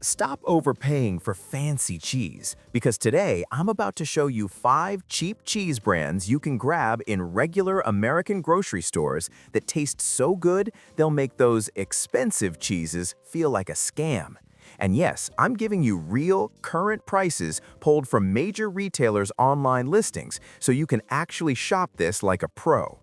Stop overpaying for fancy cheese, because today I'm about to show you 5 cheap cheese brands you can grab in regular American grocery stores that taste so good they'll make those expensive cheeses feel like a scam. And yes, I'm giving you real, current prices pulled from major retailers' online listings, so you can actually shop this like a pro.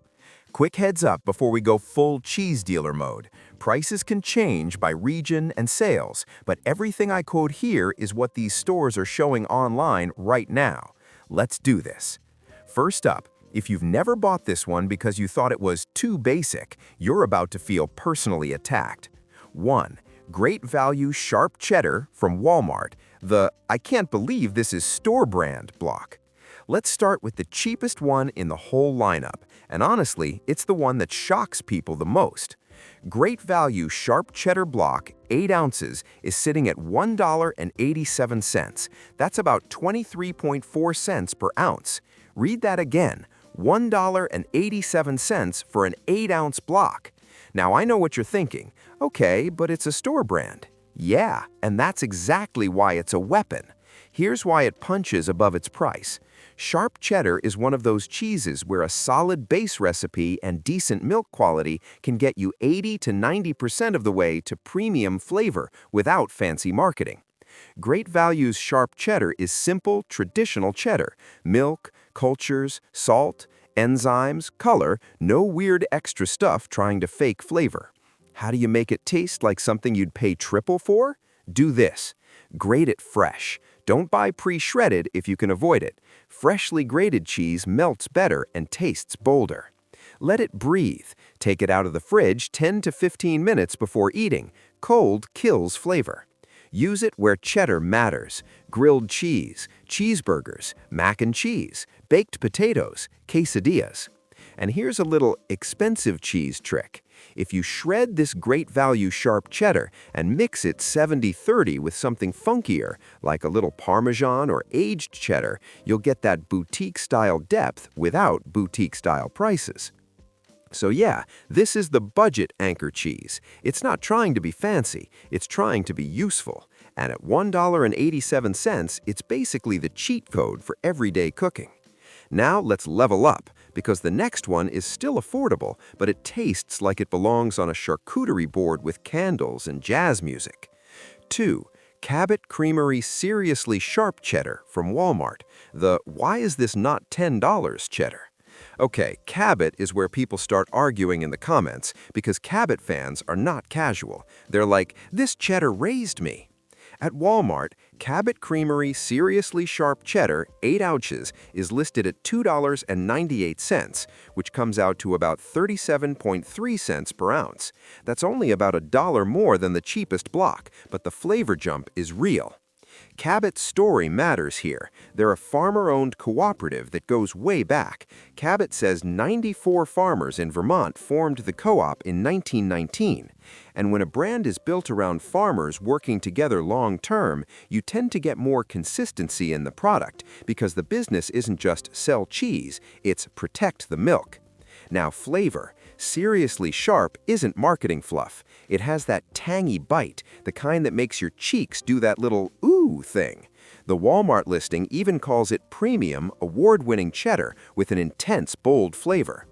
Quick heads up before we go full cheese dealer mode. Prices can change by region and sales, but everything I quote here is what these stores are showing online right now. Let's do this. First up, if you've never bought this one because you thought it was too basic, you're about to feel personally attacked. 1. Great Value Sharp Cheddar from Walmart, the "I can't believe this is store brand" block. Let's start with the cheapest one in the whole lineup, and honestly, it's the one that shocks people the most. Great Value Sharp Cheddar block, 8 ounces, is sitting at $1.87. That's about 23.4 cents per ounce. Read that again, $1.87 for an 8-ounce block. Now I know what you're thinking. Okay, but it's a store brand. Yeah, and that's exactly why it's a weapon. Here's why it punches above its price. Sharp cheddar is one of those cheeses where a solid base recipe and decent milk quality can get you 80 to 90% of the way to premium flavor without fancy marketing. Great Value's sharp cheddar is simple, traditional cheddar. Milk, cultures, salt, enzymes, color, no weird extra stuff trying to fake flavor. How do you make it taste like something you'd pay triple for? Do this. Grate it fresh. Don't buy pre-shredded if you can avoid it. Freshly grated cheese melts better and tastes bolder. Let it breathe. Take it out of the fridge 10 to 15 minutes before eating. Cold kills flavor. Use it where cheddar matters. Grilled cheese, cheeseburgers, mac and cheese, baked potatoes, quesadillas. And here's a little expensive cheese trick. If you shred this Great Value Sharp Cheddar and mix it 70-30 with something funkier, like a little Parmesan or aged cheddar, you'll get that boutique-style depth without boutique-style prices. So yeah, this is the budget anchor cheese. It's not trying to be fancy, it's trying to be useful. And at $1.87, it's basically the cheat code for everyday cooking. Now let's level up, because the next one is still affordable, but it tastes like it belongs on a charcuterie board with candles and jazz music. 2. Cabot Creamery Seriously Sharp Cheddar from Walmart, the "Why is this not $10" cheddar? Okay, Cabot is where people start arguing in the comments, because Cabot fans are not casual. They're like, "This cheddar raised me." At Walmart, Cabot Creamery Seriously Sharp Cheddar, 8 ounces, is listed at $2.98, which comes out to about 37.3 cents per ounce. That's only about $1 more than the cheapest block, but the flavor jump is real. Cabot's story matters here. They're a farmer-owned cooperative that goes way back. Cabot says 94 farmers in Vermont formed the co-op in 1919. And when a brand is built around farmers working together long-term, you tend to get more consistency in the product, because the business isn't just sell cheese, it's protect the milk. Now flavor. Seriously Sharp isn't marketing fluff. It has that tangy bite, the kind that makes your cheeks do that little ooh thing. The Walmart listing even calls it premium, award-winning cheddar with an intense, bold flavor.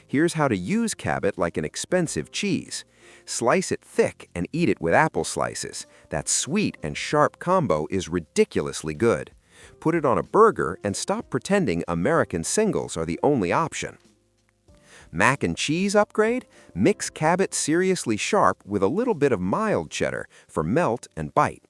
Here's how to use Cabot like an expensive cheese. Slice it thick and eat it with apple slices. That sweet and sharp combo is ridiculously good. Put it on a burger and stop pretending American singles are the only option. Mac and cheese upgrade? Mix Cabot Seriously Sharp with a little bit of mild cheddar for melt and bite.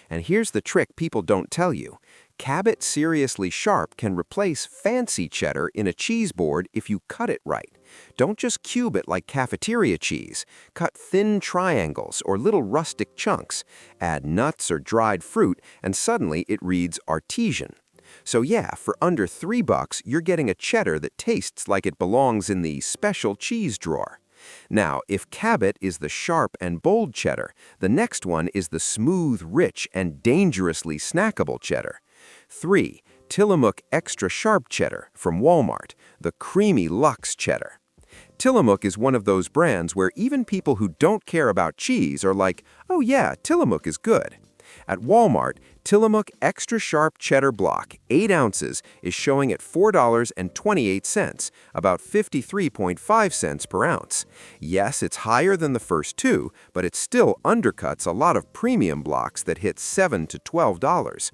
And here's the trick people don't tell you. Cabot Seriously Sharp can replace fancy cheddar in a cheese board if you cut it right. Don't just cube it like cafeteria cheese. Cut thin triangles or little rustic chunks. Add nuts or dried fruit, and suddenly it reads artesian. So yeah, for under $3, you're getting a cheddar that tastes like it belongs in the special cheese drawer. Now, if Cabot is the sharp and bold cheddar, the next one is the smooth, rich, and dangerously snackable cheddar. 3. Tillamook Extra Sharp Cheddar from Walmart, the creamy luxe cheddar. Tillamook is one of those brands where even people who don't care about cheese are like, "Oh yeah, Tillamook is good." At Walmart, Tillamook Extra Sharp Cheddar Block, 8 ounces, is showing at $4.28, about 53.5 cents per ounce. Yes, it's higher than the first two, but it still undercuts a lot of premium blocks that hit $7 to $12.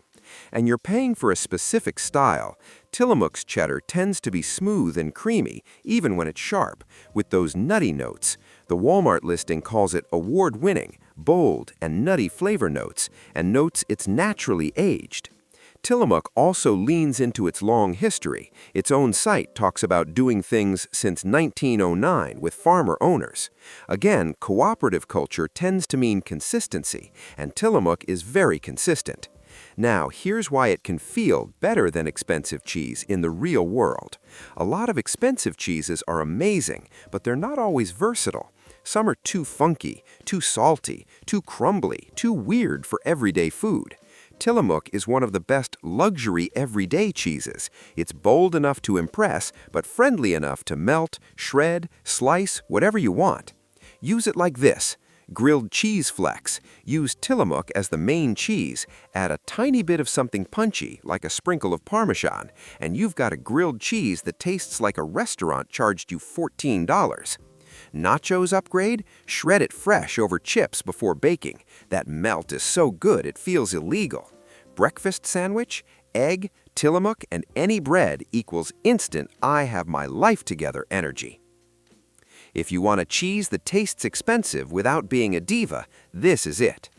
And you're paying for a specific style. Tillamook's cheddar tends to be smooth and creamy, even when it's sharp, with those nutty notes. The Walmart listing calls it award-winning, bold, and nutty flavor notes, and notes it's naturally aged. Tillamook also leans into its long history. Its own site talks about doing things since 1909 with farmer owners. Again, cooperative culture tends to mean consistency, and Tillamook is very consistent. Now, here's why it can feel better than expensive cheese in the real world. A lot of expensive cheeses are amazing, but they're not always versatile. Some are too funky, too salty, too crumbly, too weird for everyday food. Tillamook is one of the best luxury everyday cheeses. It's bold enough to impress, but friendly enough to melt, shred, slice, whatever you want. Use it like this. Grilled cheese flecks. Use Tillamook as the main cheese. Add a tiny bit of something punchy, like a sprinkle of Parmesan, and you've got a grilled cheese that tastes like a restaurant charged you $14. Nachos upgrade? Shred it fresh over chips before baking. That melt is so good it feels illegal. Breakfast sandwich? Egg, Tillamook, and any bread equals instant I have my life together energy. If you want a cheese that tastes expensive without being a diva, this is it.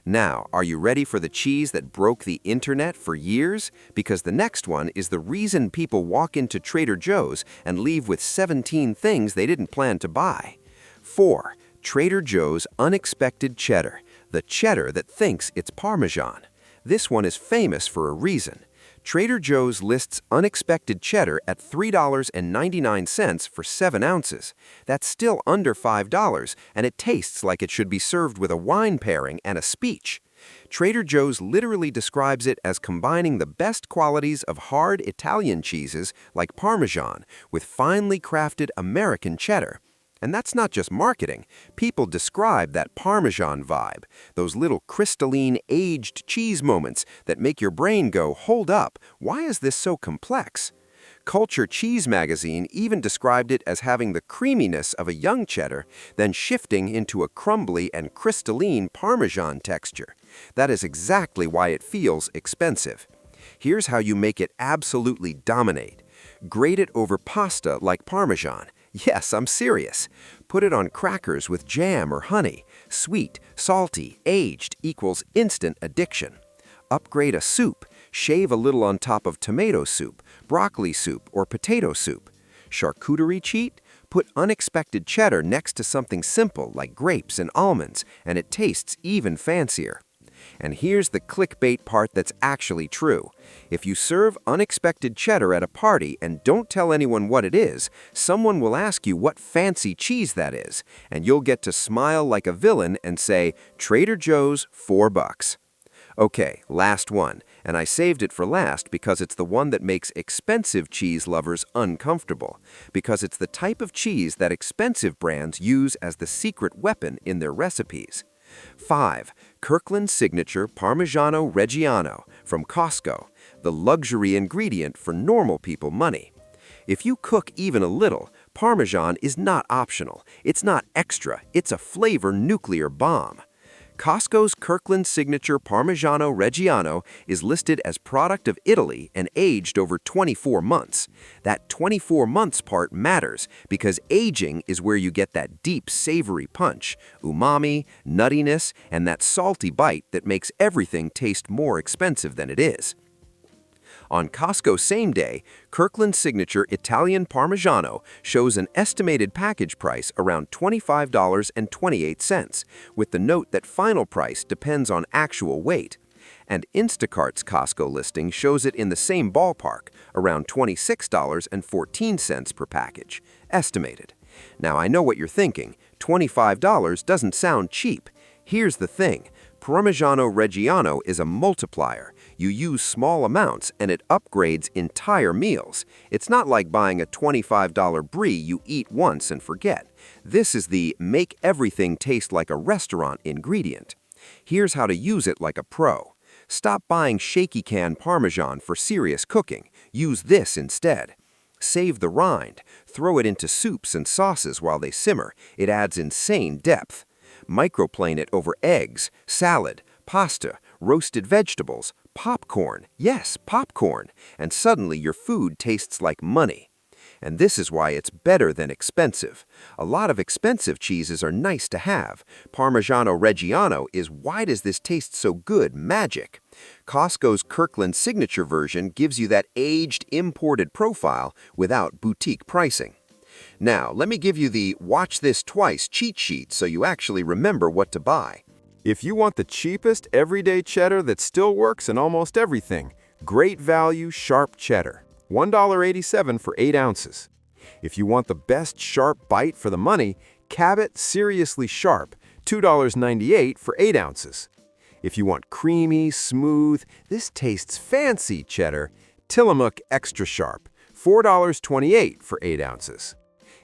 Now, are you ready for the cheese that broke the internet for years? Because the next one is the reason people walk into Trader Joe's and leave with 17 things they didn't plan to buy. 4. Trader Joe's Unexpected Cheddar, the cheddar that thinks it's Parmesan. This one is famous for a reason. Trader Joe's lists unexpected cheddar at $3.99 for 7 ounces. That's still under $5, and it tastes like it should be served with a wine pairing and a speech. Trader Joe's literally describes it as combining the best qualities of hard Italian cheeses like Parmesan with finely crafted American cheddar. And that's not just marketing. People describe that Parmesan vibe, those little crystalline, aged cheese moments that make your brain go, hold up, why is this so complex? Culture Cheese magazine even described it as having the creaminess of a young cheddar, then shifting into a crumbly and crystalline Parmesan texture. That is exactly why it feels expensive. Here's how you make it absolutely dominate. Grate it over pasta like Parmesan. Yes, I'm serious. Put it on crackers with jam or honey. Sweet, salty, aged equals instant addiction. Upgrade a soup. Shave a little on top of tomato soup, broccoli soup, or potato soup. Charcuterie cheat? Put unexpected cheddar next to something simple like grapes and almonds, and it tastes even fancier. And here's the clickbait part that's actually true. If you serve unexpected cheddar at a party and don't tell anyone what it is, someone will ask you what fancy cheese that is, and you'll get to smile like a villain and say, Trader Joe's, $4. Okay, last one, and I saved it for last because it's the one that makes expensive cheese lovers uncomfortable, because it's the type of cheese that expensive brands use as the secret weapon in their recipes. 5. Kirkland Signature Parmigiano Reggiano from Costco, the luxury ingredient for normal people money. If you cook even a little, Parmesan is not optional. It's not extra. It's a flavor nuclear bomb. Costco's Kirkland Signature Parmigiano Reggiano is listed as product of Italy and aged over 24 months. That 24 months part matters because aging is where you get that deep savory punch, umami, nuttiness, and that salty bite that makes everything taste more expensive than it is. On Costco same day, Kirkland Signature Italian Parmigiano shows an estimated package price around $25.28, with the note that final price depends on actual weight. And Instacart's Costco listing shows it in the same ballpark, around $26.14 per package, estimated. Now I know what you're thinking, $25 doesn't sound cheap. Here's the thing. Parmigiano Reggiano is a multiplier. You use small amounts and it upgrades entire meals. It's not like buying a $25 brie you eat once and forget. This is the make everything taste like a restaurant ingredient. Here's how to use it like a pro. Stop buying shaky can Parmesan for serious cooking. Use this instead. Save the rind. Throw it into soups and sauces while they simmer. It adds insane depth. Microplane it over eggs, salad, pasta, roasted vegetables, popcorn. Yes, popcorn. And suddenly your food tastes like money. And this is why it's better than expensive. A lot of expensive cheeses are nice to have. Parmigiano Reggiano is why does this taste so good magic. Costco's Kirkland Signature version gives you that aged, imported profile without boutique pricing. Now, let me give you the watch this twice cheat sheet so you actually remember what to buy. If you want the cheapest everyday cheddar that still works in almost everything, great value sharp cheddar. $1.87 for 8 ounces. If you want the best sharp bite for the money, Cabot Seriously Sharp, $2.98 for 8 ounces. If you want creamy, smooth, this tastes fancy cheddar, Tillamook Extra Sharp, $4.28 for 8 ounces.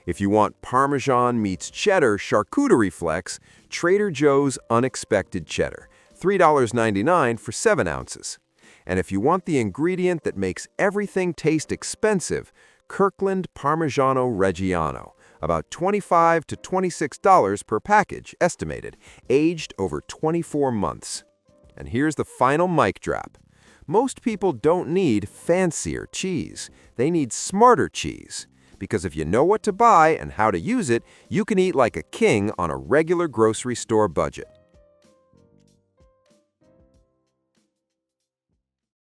If you want Parmesan meets cheddar charcuterie flex, Trader Joe's Unexpected Cheddar, $3.99 for 7 ounces. And if you want the ingredient that makes everything taste expensive, Kirkland Parmigiano Reggiano, about $25 to $26 per package, estimated, aged over 24 months. And here's the final mic drop. Most people don't need fancier cheese. They need smarter cheese. Because if you know what to buy and how to use it, you can eat like a king on a regular grocery store budget.